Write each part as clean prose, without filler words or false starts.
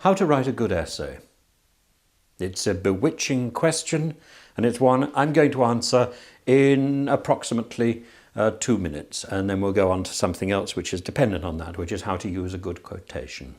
How to write a good essay. It's a bewitching question, and it's one I'm going to answer in approximately 2 minutes, and then we'll go on to something else which is dependent on that, which is how to use a good quotation.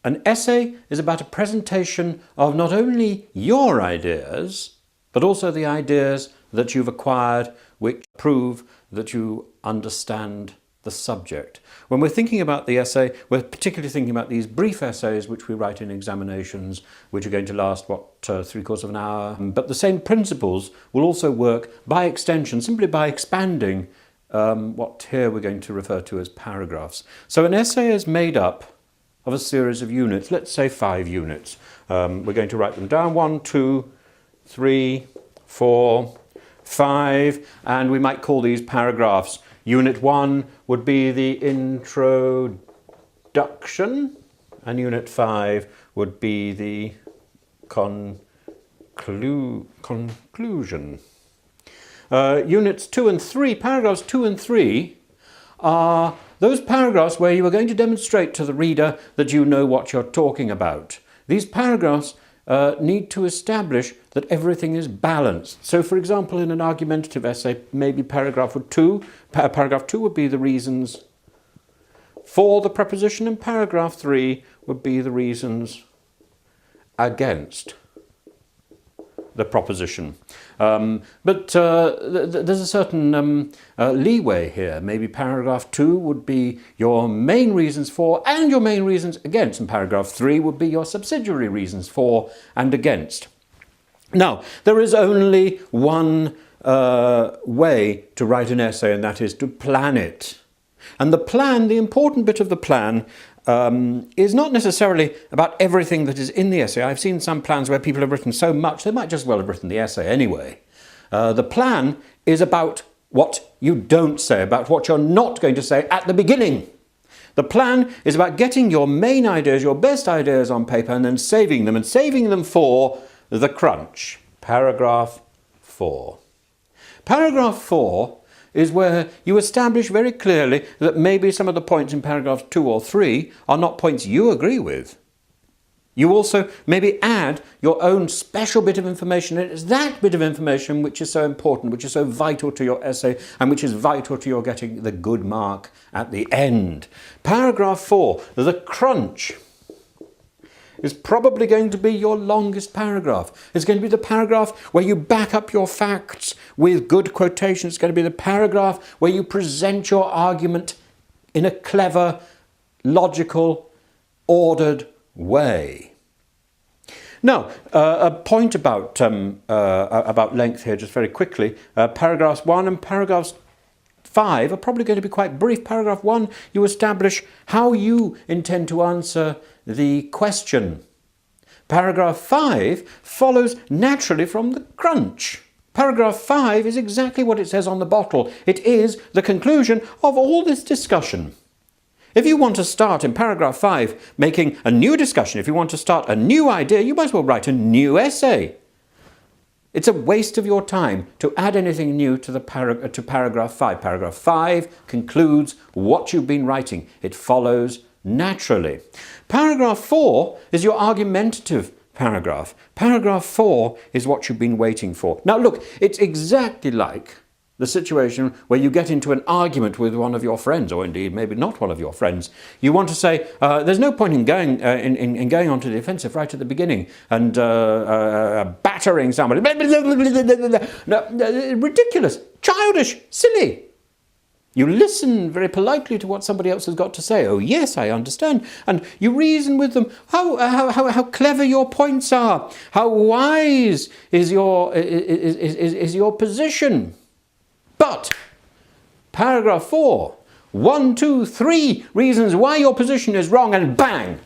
An essay is about a presentation of not only your ideas, but also the ideas that you've acquired which prove that you understand the subject. When we're thinking about the essay, we're particularly thinking about these brief essays which we write in examinations, which are going to last, 3/4 of an hour. But the same principles will also work by extension, simply by expanding what here we're going to refer to as paragraphs. So an essay is made up of a series of units, let's say 5 units. We're going to write them down, 1, 2, 3, 4, 5, and we might call these paragraphs. Unit 1 would be the introduction, and Unit 5 would be the conclusion. Units 2 and 3, paragraphs 2 and 3, are those paragraphs where you are going to demonstrate to the reader that you know what you're talking about. These paragraphs need to establish that everything is balanced. So, for example, in an argumentative essay, maybe paragraph 2 would be the reasons for the proposition, and paragraph 3 would be the reasons against the proposition. But there's a certain leeway here. Maybe paragraph 2 would be your main reasons for and your main reasons against, and paragraph 3 would be your subsidiary reasons for and against. Now, there is only one way to write an essay, and that is to plan it. And the plan, the important bit of the plan, is not necessarily about everything that is in the essay. I've seen some plans where people have written so much, they might just well have written the essay anyway. The plan is about what you don't say, about what you're not going to say at the beginning. The plan is about getting your main ideas, your best ideas on paper, and then saving them for the crunch. Paragraph 4. Paragraph 4 is where you establish very clearly that maybe some of the points in paragraphs 2 or 3 are not points you agree with. You also maybe add your own special bit of information. It is that bit of information which is so important, which is so vital to your essay, and which is vital to your getting the good mark at the end. Paragraph 4, the crunch, is probably going to be your longest paragraph. It's going to be the paragraph where you back up your facts with good quotations. It's going to be the paragraph where you present your argument in a clever, logical, ordered way. Now, a point about length here, just very quickly. Paragraphs 1 and paragraphs 5 are probably going to be quite brief. Paragraph 1, you establish how you intend to answer the question. Paragraph 5 follows naturally from the crunch. Paragraph 5 is exactly what it says on the bottle. It is the conclusion of all this discussion. If you want to start in paragraph 5 making a new discussion, if you want to start a new idea, you might as well write a new essay. It's a waste of your time to add anything new to paragraph 5. Paragraph 5 concludes what you've been writing. It follows naturally. Paragraph 4 is your argumentative paragraph. Paragraph 4 is what you've been waiting for. Now look, it's exactly like the situation where you get into an argument with one of your friends, or indeed maybe not one of your friends. You want to say, there's no point in going onto the offensive right at the beginning and battering somebody. No, ridiculous, childish, silly. You listen very politely to what somebody else has got to say. Oh yes, I understand. And you reason with them how clever your points are, how wise is your position. But paragraph 4, 1, 2, 3 reasons why your position is wrong, and bang!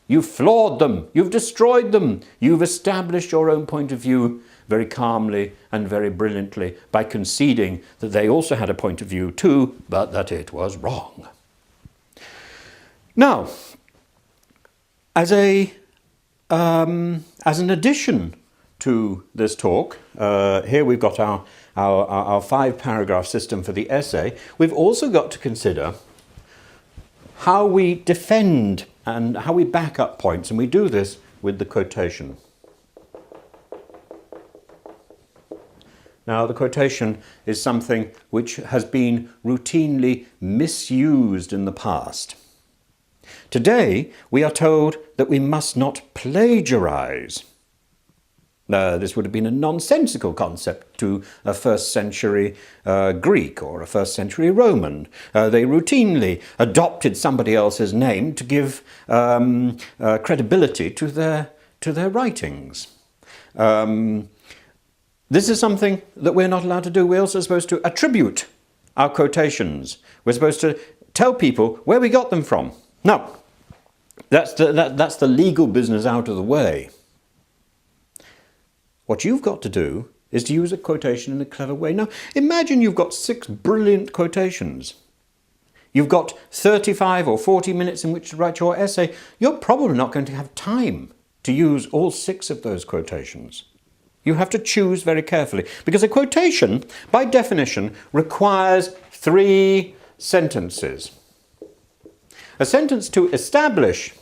You've flawed them, you've destroyed them, you've established your own point of view very calmly and very brilliantly by conceding that they also had a point of view too, but that it was wrong. Now, as an addition to this talk, here we've got our 5-paragraph system for the essay. We've also got to consider how we defend and how we back up points, and we do this with the quotation. Now, the quotation is something which has been routinely misused in the past. Today, we are told that we must not plagiarize. This would have been a nonsensical concept to a first century Greek or a first century Roman. They routinely adopted somebody else's name to give credibility to their writings. This is something that we're not allowed to do. We're also supposed to attribute our quotations. We're supposed to tell people where we got them from. Now, that's the legal business out of the way. What you've got to do is to use a quotation in a clever way. Now, imagine you've got 6 brilliant quotations. You've got 35 or 40 minutes in which to write your essay. You're probably not going to have time to use all 6 of those quotations. You have to choose very carefully, because a quotation, by definition, requires 3 sentences. A sentence to establish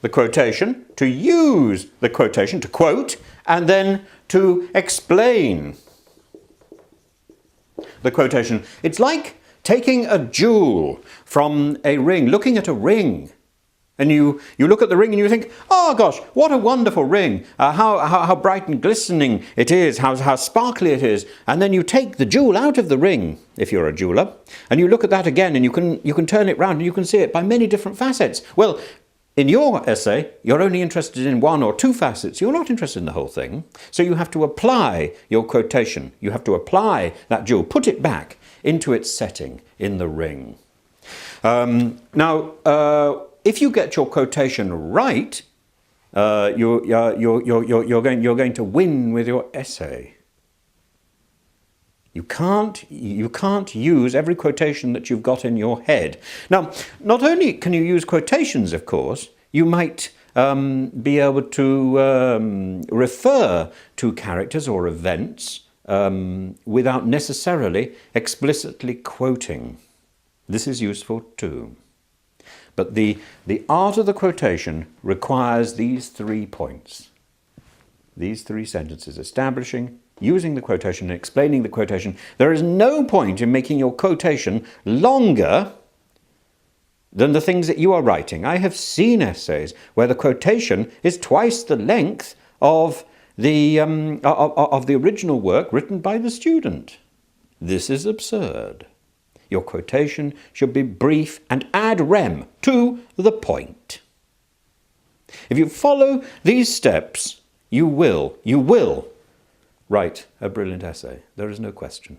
the quotation, to use the quotation, to quote, and then to explain the quotation. It's like taking a jewel from a ring, looking at a ring. And you look at the ring and you think, oh gosh, what a wonderful ring, how bright and glistening it is, how sparkly it is. And then you take the jewel out of the ring, if you're a jeweler, and you look at that again and you can turn it round and you can see it by many different facets. Well, in your essay, you're only interested in 1 or 2 facets. You're not interested in the whole thing. So you have to apply your quotation. You have to apply that jewel, put it back into its setting in the ring. If you get your quotation right, you're going to win with your essay. You can't use every quotation that you've got in your head. Now, not only can you use quotations, of course, you might be able to refer to characters or events without necessarily explicitly quoting. This is useful too. But the art of the quotation requires these 3 points. These 3 sentences: establishing, using the quotation, and explaining the quotation. There is no point in making your quotation longer than the things that you are writing. I have seen essays where the quotation is twice the length of the original work written by the student. This is absurd. Your quotation should be brief and ad rem, to the point. If you follow these steps, you will write a brilliant essay. There is no question.